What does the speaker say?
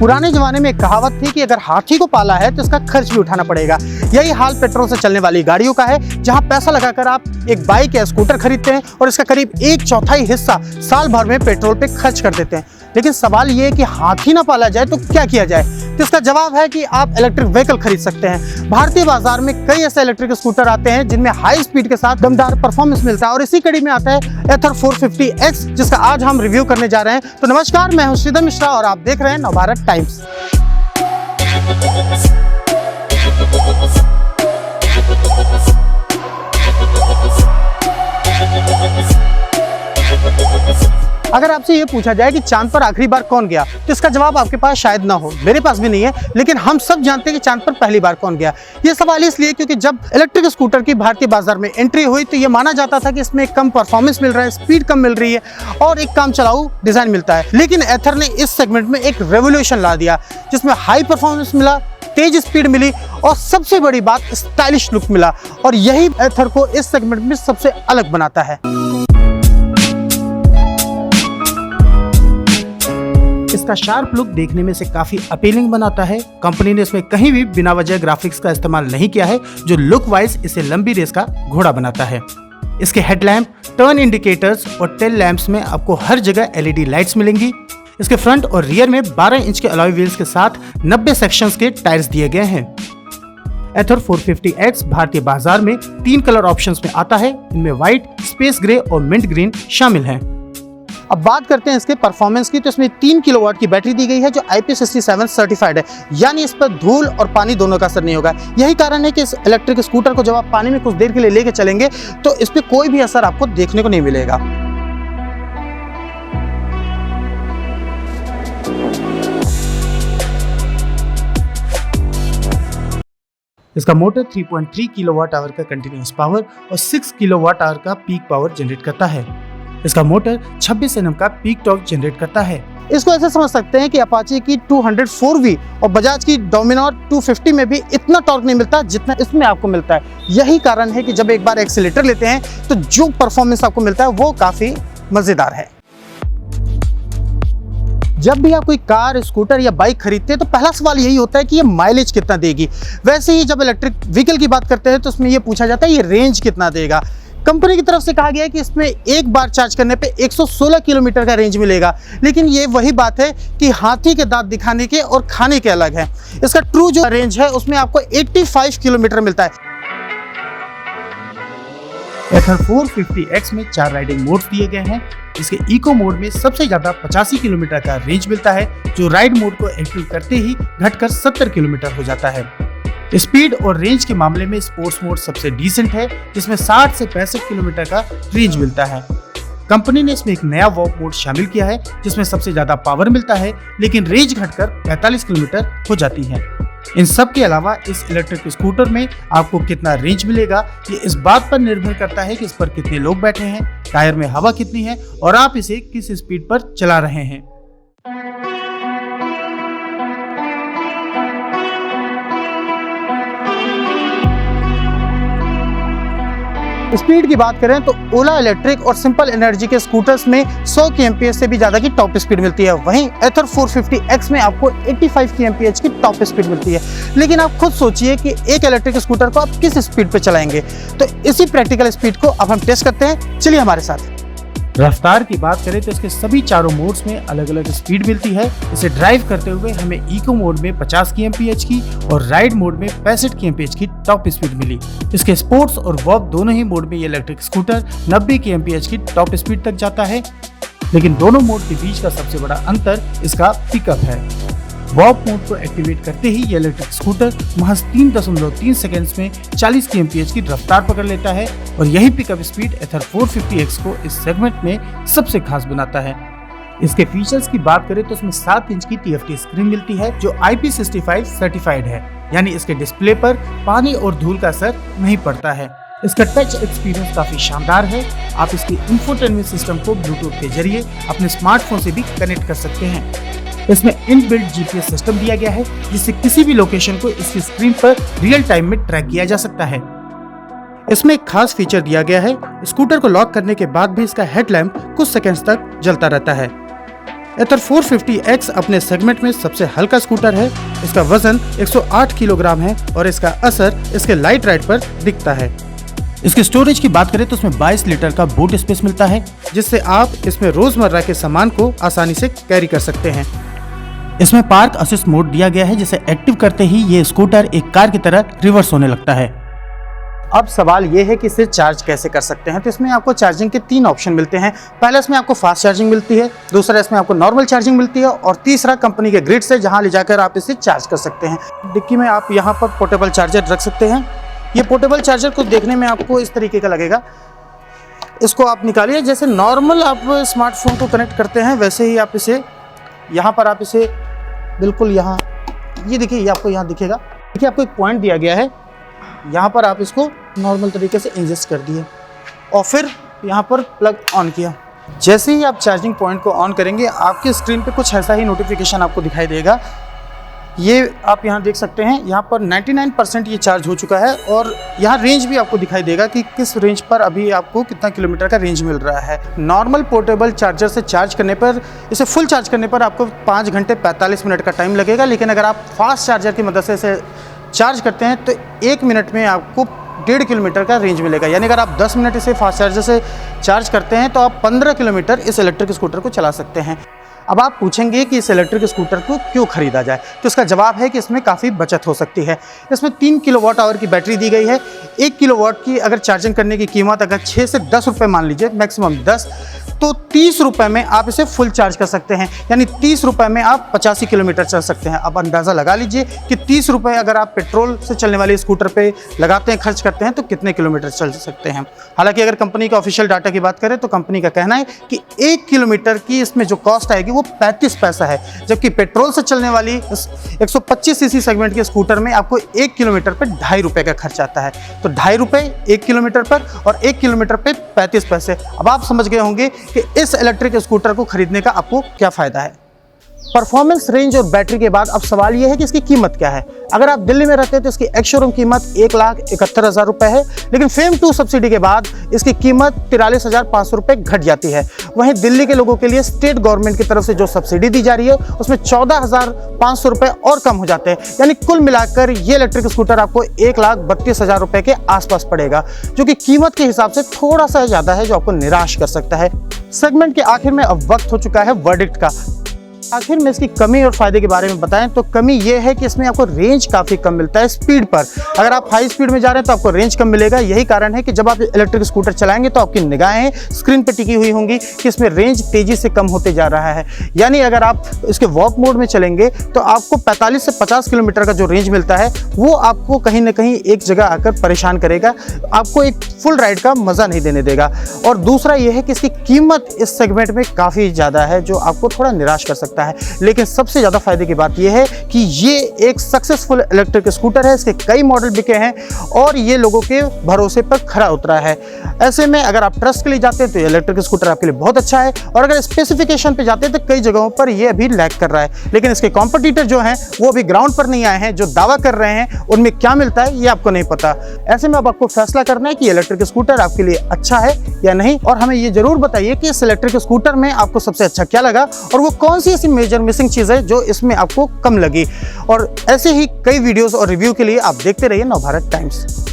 पुराने जमाने में एक कहावत थी कि अगर हाथी को पाला है तो इसका खर्च भी उठाना पड़ेगा। यही हाल पेट्रोल से चलने वाली गाड़ियों का है, जहां पैसा लगाकर आप एक बाइक या स्कूटर खरीदते हैं और इसका करीब 1/4 हिस्सा साल भर में पेट्रोल पे खर्च कर देते हैं। लेकिन सवाल ये है कि हाथी ना पाला जाए तो क्या किया जाए? तो इसका जवाब है कि आप इलेक्ट्रिक व्हीकल खरीद सकते हैं। भारतीय बाजार में कई ऐसे इलेक्ट्रिक स्कूटर आते हैं जिनमें हाई स्पीड के साथ दमदार परफॉर्मेंस मिलता है और इसी कड़ी में आता है एथर 450X, जिसका आज हम रिव्यू करने जा रहे हैं। तो नमस्कार, मैं हूं श्रीधर मिश्रा और आप देख रहे हैं नवभारत टाइम्स। अगर आपसे ये पूछा जाए कि चांद पर आखिरी बार कौन गया, तो इसका जवाब आपके पास शायद ना हो, मेरे पास भी नहीं है, लेकिन हम सब जानते हैं कि चांद पर पहली बार कौन गया। ये सवाल इसलिए क्योंकि जब इलेक्ट्रिक स्कूटर की भारतीय बाजार में एंट्री हुई तो ये माना जाता था कि इसमें कम परफॉर्मेंस मिल रहा है, स्पीड कम मिल रही है और एक काम चलाऊ डिजाइन मिलता है। लेकिन एथर ने इस सेगमेंट में एक रेवोल्यूशन ला दिया, जिसमें हाई परफॉर्मेंस मिला, तेज स्पीड मिली और सबसे बड़ी बात स्टाइलिश लुक मिला, और यही एथर को इस सेगमेंट में सबसे अलग बनाता है। इसका शार्प लुक देखने में से काफी अपीलिंग बनाता है। कंपनी ने इसमें कहीं भी बिना वजह ग्राफिक्स का इस्तेमाल नहीं किया है, जो लुक वाइज इसे लंबी रेस का घोड़ा बनाता है। इसके हेडलैम्प, टर्न इंडिकेटर्स और टेल लैंप्स में आपको हर जगह LED लाइट्स मिलेंगी। इसके फ्रंट और रियर में 12 इंच के अलॉय व्हील्स के साथ 90 सेक्शंस के टायर्स दिए गए हैं। एथर 450X भारतीय बाजार में 3 कलर ऑप्शंस में आता है। इनमें व्हाइट, स्पेस ग्रे और मिंट ग्रीन शामिल हैं। अब बात करते हैं इसके परफॉर्मेंस की, तो इसमें 3 किलोवाट की बैटरी दी गई है जो IP67 सर्टिफाइड है, यानी इस पर धूल और पानी दोनों का असर नहीं होगा। यही कारण है कि इस इलेक्ट्रिक स्कूटर को जब आप पानी में कुछ देर के लिए लेके चलेंगे तो इस पर कोई भी असर आपको देखने को नहीं मिलेगा। इसका मोटर 3.3 किलोवाट आवर का कंटिन्यूअस पावर और 6 किलोवाट आवर का पीक पावर जनरेट करता है। इसका मोटर 26 Nm का पीक टॉर्क जनरेट करता है। इसको ऐसे समझ सकते हैं कि अपाचे की 204V और बजाज की डोमिनार 250 में भी इतना टॉर्क नहीं मिलता जितना इसमें आपको मिलता है। यही कारण है कि जब एक बार एक्सीलेटर लेते हैं तो जो परफॉर्मेंस आपको मिलता है वो काफी मजेदार है। जब भी आप कोई कार, स्कूटर या बाइक खरीदते हैं तो पहला सवाल यही होता है कि ये माइलेज कितना देगी। वैसे ही जब इलेक्ट्रिक व्हीकल की बात करते हैं तो उसमें ये पूछा जाता है ये रेंज कितना देगा। कंपनी की तरफ से कहा गया है कि इसमें एक बार चार्ज करने पे 116 किलोमीटर का रेंज मिलेगा, लेकिन ये वही बात है कि हाथी के दांत दिखाने के और खाने के अलग है। इसका ट्रू जो रेंज है उसमें आपको 85 किलोमीटर मिलता है। एथर 450X में 4 राइडिंग मोड्स दिए गए हैं। इसके इको मोड में सबसे ज्यादा 85 किलोमीटर का रेंज मिलता है, जो राइड मोड को एक्टिव करते ही घटकर 70 किलोमीटर हो जाता है। स्पीड और रेंज के मामले में स्पोर्ट्स मोड सबसे डिसेंट है, जिसमें 60 से 65 किलोमीटर का रेंज मिलता है। कंपनी ने इसमें एक नया वॉक मोड शामिल किया है, जिसमें सबसे ज्यादा पावर मिलता है, लेकिन रेंज घटकर 45 किलोमीटर हो जाती है। इन सब के अलावा इस इलेक्ट्रिक स्कूटर में आपको कितना रेंज मिलेगा ये इस बात पर निर्भर करता है कि इस पर कितने लोग बैठे हैं, टायर में हवा कितनी है और आप इसे किस स्पीड पर चला रहे हैं। स्पीड की बात करें तो ओला इलेक्ट्रिक और सिंपल एनर्जी के स्कूटर्स में 100 kmph से भी ज्यादा की टॉप स्पीड मिलती है। वहीं एथर 450X में आपको 85 kmph की टॉप स्पीड मिलती है। लेकिन आप खुद सोचिए कि एक इलेक्ट्रिक स्कूटर को आप किस स्पीड पे चलाएंगे, तो इसी प्रैक्टिकल स्पीड को अब हम टेस्ट करते हैं। चलिए हमारे साथ। रफ्तार की बात करें तो इसके सभी चारों मोड्स में अलग अलग स्पीड मिलती है। इसे ड्राइव करते हुए हमें इको मोड में 50 kmph की और राइड मोड में 65 kmph की टॉप स्पीड मिली। इसके स्पोर्ट्स और वॉक दोनों ही मोड में ये इलेक्ट्रिक स्कूटर 90 kmph की टॉप स्पीड तक जाता है। लेकिन दोनों मोड के बीच का सबसे बड़ा अंतर इसका पिकअप है। वॉक मोड को एक्टिवेट करते ही ये इलेक्ट्रिक स्कूटर महज 3.3 सेकंड्स में 40 kmph की रफ्तार पकड़ लेता है, और यही पिकअप स्पीड एथर 450X को इस सेगमेंट में सबसे खास बनाता है। इसके फीचर्स की बात करें तो इसमें 7 इंच की TFT स्क्रीन मिलती है जो IP65 सर्टिफाइड है, यानी इसके डिस्प्ले पर पानी और धूल का असर नहीं पड़ता है। इसका टच एक्सपीरियंस काफी शानदार है। आप इसके इंफोटेनमेंट सिस्टम को ब्लूटूथ के जरिए अपने स्मार्टफोन से भी कनेक्ट कर सकते हैं। इसमें इनबिल्ट GPS सिस्टम दिया गया है, जिससे किसी भी लोकेशन को इसकी स्क्रीन पर रियल टाइम में ट्रैक किया जा सकता है। इसमें एक खास फीचर दिया गया है, स्कूटर को लॉक करने के बाद भी इसका हेडलैम्प कुछ सेकंड्स तक जलता रहता है। एथर 450X अपने सेगमेंट में सबसे हल्का स्कूटर है। इसका वजन 108 किलोग्राम है और इसका असर इसके लाइट राइड पर दिखता है। इसके स्टोरेज की बात करें तो इसमें 22 लीटर का बूट स्पेस मिलता है, जिससे आप इसमें रोजमर्रा के सामान को आसानी से कैरी कर सकते हैं। इसमें पार्क असिस्ट मोड दिया गया है, जिसे एक्टिव करते ही ये स्कूटर एक कार की तरह रिवर्स होने लगता है। अब सवाल ये है कि इसे चार्ज कैसे कर सकते हैं। तो इसमें आपको चार्जिंग के 3 ऑप्शन मिलते हैं। पहला इसमें आपको फास्ट चार्जिंग मिलती है, दूसरा इसमें आपको नॉर्मल चार्जिंग मिलती है और तीसरा कंपनी के ग्रिड से जहां ले जाकर आप इसे चार्ज कर सकते हैं। डिक्की में आप यहां पर पोर्टेबल चार्जर रख सकते हैं। ये पोर्टेबल चार्जर को देखने में आपको इस तरीके का लगेगा। इसको आप निकालिए, जैसे नॉर्मल आप स्मार्टफोन को कनेक्ट करते हैं वैसे ही आप इसे यहाँ पर आप इसे बिल्कुल यहाँ, ये देखिए, ये आपको यहाँ दिखेगा। देखिए आपको एक पॉइंट दिया गया है, यहाँ पर आप इसको नॉर्मल तरीके से इंजेस्ट कर दिए और फिर यहाँ पर प्लग ऑन किया। जैसे ही आप चार्जिंग पॉइंट को ऑन करेंगे आपकी स्क्रीन पे कुछ ऐसा ही नोटिफिकेशन आपको दिखाई देगा। ये आप यहाँ देख सकते हैं, यहाँ पर 99% ये चार्ज हो चुका है और यहाँ रेंज भी आपको दिखाई देगा कि किस रेंज पर अभी आपको कितना किलोमीटर का रेंज मिल रहा है। नॉर्मल पोर्टेबल चार्जर से चार्ज करने पर, इसे फुल चार्ज करने पर आपको 5 घंटे 45 मिनट का टाइम लगेगा, लेकिन अगर आप फास्ट चार्जर की मदद से इसे चार्ज करते हैं तो 1 मिनट में आपको 1.5 किलोमीटर का रेंज मिलेगा। यानी अगर आप 10 मिनट इसे फास्ट चार्जर से चार्ज करते हैं तो आप 15 किलोमीटर इस इलेक्ट्रिक स्कूटर को चला सकते हैं। अब आप पूछेंगे कि इस इलेक्ट्रिक स्कूटर को क्यों खरीदा जाए, तो इसका जवाब है कि इसमें काफ़ी बचत हो सकती है। इसमें 3 किलोवाट आवर की बैटरी दी गई है। 1 किलोवाट की अगर चार्जिंग करने की कीमत अगर 6 से 10 रुपये मान लीजिए, मैक्सिमम 10, तो 30 रुपये में आप इसे फुल चार्ज कर सकते हैं। यानी 30 रुपये में आप 85 किलोमीटर चल सकते हैं। अब अंदाज़ा लगा लीजिए कि 30 रुपये अगर आप पेट्रोल से चलने वाले स्कूटर पे लगाते हैं, खर्च करते हैं, तो कितने किलोमीटर चल सकते हैं। हालांकि अगर कंपनी का ऑफिशियल डाटा की बात करें तो कंपनी का कहना है कि 1 किलोमीटर की इसमें जो कॉस्ट आएगी वो 35 पैसा है, जबकि पेट्रोल से चलने वाली 125 सीसी सेगमेंट के स्कूटर में आपको 1 किलोमीटर पर 2.5 रुपये का खर्च आता है। तो 2.5 रुपये 1 किलोमीटर पर और 1 किलोमीटर पे 35 पैसे। अब आप समझ गए होंगे कि इस इलेक्ट्रिक स्कूटर को खरीदने का आपको क्या फायदा है। परफॉर्मेंस, रेंज और बैटरी के बाद अब सवाल यह है कि इसकी कीमत क्या है। अगर आप दिल्ली में रहते हैं तो इसकी एक्स शोरूम कीमत 1,71,000 रुपये है, लेकिन फेम 2 सब्सिडी के बाद इसकी कीमत 43,500 रुपये घट जाती है। वहीं दिल्ली के लोगों के लिए स्टेट गवर्नमेंट की तरफ से जो सब्सिडी दी जा रही है उसमें 14,500 रुपये और कम हो जाते हैं। यानी कुल मिलाकर ये इलेक्ट्रिक स्कूटर आपको 1,32,000 रुपये के आसपास पड़ेगा, जो कि कीमत के हिसाब से थोड़ा सा ज़्यादा है, जो आपको निराश कर सकता है। सेगमेंट के आखिर में अब वक्त हो चुका है वर्डिक्ट का। आखिर में इसकी कमी और फायदे के बारे में बताएं तो कमी यह है कि इसमें आपको रेंज काफ़ी कम मिलता है स्पीड पर। अगर आप हाई स्पीड में जा रहे हैं तो आपको रेंज कम मिलेगा। यही कारण है कि जब आप इलेक्ट्रिक स्कूटर चलाएंगे तो आपकी निगाहें स्क्रीन पर टिकी हुई होंगी कि इसमें रेंज तेजी से कम होते जा रहा है। यानी अगर आप इसके वॉक मोड में चलेंगे तो आपको 45 से 50 किलोमीटर का जो रेंज मिलता है वो आपको कहीं ना कहीं एक जगह आकर परेशान करेगा, आपको एक फुल राइड का मज़ा नहीं देने देगा। और दूसरा यह है कि इसकी कीमत इस सेगमेंट में काफ़ी ज़्यादा है, जो आपको थोड़ा निराश कर सकता है। लेकिन सबसे ज़्यादा फायदे की बात यह है कि ये एक सक्सेसफुल इलेक्ट्रिक स्कूटर है। इसके कई मॉडल बिके हैं और ये लोगों के भरोसे पर खरा उतरा है। ऐसे में अगर आप ट्रस्ट के लिए जाते हैं तो ये इलेक्ट्रिक स्कूटर आपके लिए बहुत अच्छा है, और अगर स्पेसिफिकेशन पे जाते हैं तो कई जगहों पर ये अभी लैग कर रहा है। लेकिन इसके कॉम्पिटिटर जो हैं वो अभी ग्राउंड पर नहीं आए हैं, जो दावा कर रहे हैं उनमें क्या मिलता है ये आपको नहीं पता। ऐसे में अब आपको फैसला करना है कि इलेक्ट्रिक स्कूटर आपके लिए अच्छा है या नहीं, और हमें ये जरूर बताइए कि इस इलेक्ट्रिक स्कूटर में आपको सबसे अच्छा क्या लगा और वो कौन सी ऐसी मेजर मिसिंग चीज़ है जो इसमें आपको कम लगी। और ऐसे ही कई वीडियोस और रिव्यू के लिए आप देखते रहिए नवभारत टाइम्स।